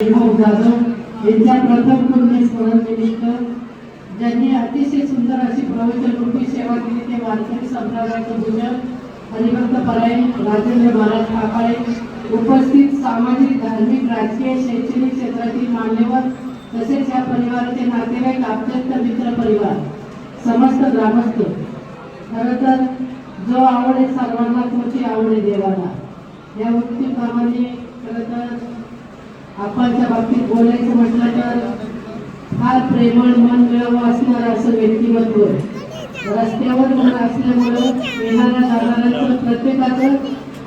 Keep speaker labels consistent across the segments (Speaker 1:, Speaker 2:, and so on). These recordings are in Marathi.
Speaker 1: जाधव यांच्या प्रथम पुण्यस्मरण निमित्त ज्यांनी अतिशय सुंदर अशी प्रवचनरूपी सेवा केली ते वारकरी संप्रदायाचे पूजक हरिभक्त परायण राजेंद्र महाराज ठाकाळे, उपस्थित सामाजिक, धार्मिक, राजकीय, शैक्षणिक क्षेत्रातील मान्यवर तसेच या परिवाराचे नातेवाईक, अत्यंत मित्र परिवार, समस्त ग्रामस्थ. खरं तर जो आवडे सर्वांना तोची आवडे देवाला, या उक्तीप्रमाणे खरं तर आपणच्या बाबतीत बोलायचं म्हटलं तर फार प्रेमळ, मन मिळावं असणारं असं व्यक्तिमत्व. रस्त्यावर मन असल्यामुळं येणाऱ्या जाणाऱ्यांचं प्रत्येकाचं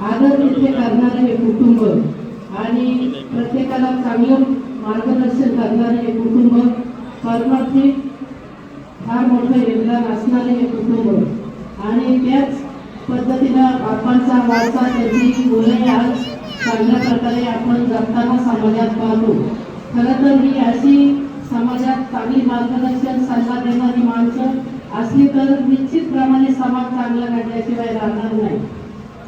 Speaker 1: आदर इथे करणारं हे कुटुंब आणि प्रत्येकाला चांगलं मार्गदर्शन करणारं हे कुटुंब, कर्मार्थी फार मोठं योगदान असणारं हे कुटुंब आणि त्याच पद्धतीनं आपणचा वारसा त्याची मुलंही आज चांगल्या प्रकारे आपण जगताना समाजात पाहतो. खरं तर ही अशी समाजात चांगली मार्गदर्शन सल्ला देणारी माणसं असली तर निश्चितप्रमाणे समाज चांगला काढल्याशिवाय राहणार नाही.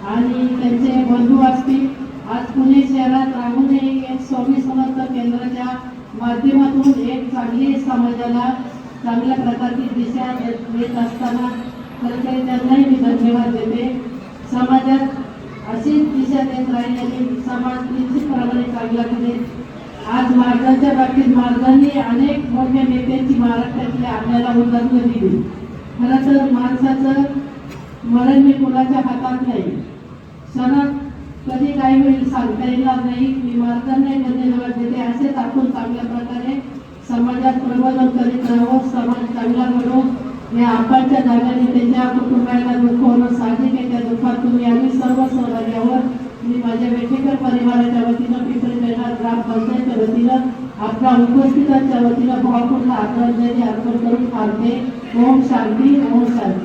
Speaker 1: आणि त्यांचे बंधू असतील, आज पुणे शहरात राहूनही एक स्वामी समर्थ केंद्राच्या माध्यमातून एक चांगली समाजाला चांगल्या प्रकारची दिशा देत असताना खरं तर त्यांनाही मी धन्यवाद देते. समाजात अशीच दिशा देत राहिल्याने समाज निश्चितप्रमाणे चांगला करेल. आज महाराजांच्या बाबतीत महाराजांनी अनेक मोठ्या नेत्यांची महाराष्ट्रातली आपल्याला उदाहरणं दिली. खरं तर माणसाचं मरण हे कोणाच्या हातात नाही, क्षणात कधी काही होईल सांगता येणार नाही. मी महाराजांनाही धन्यवाद देते. असेच आपण चांगल्या प्रकारे समाजात प्रबोधन करीत राहावं, समाज चांगला घडो. या आपणच्या जागाने त्यांच्या कुटुंबाला दुःख होणं साहजिक आहे. त्या दुःखात तुम्ही आम्ही सर्व सहभागी आहोत. मी माझ्या वेठेकर परिवाराच्या वतीनं, पिंपरी बेलार ग्रामपंचायतच्या वतीनं, आपल्या उपस्थितांच्या वतीनं भावपूर्ण आदरांजली अर्पण करून थांबते. ओम शांती, ओम शांती.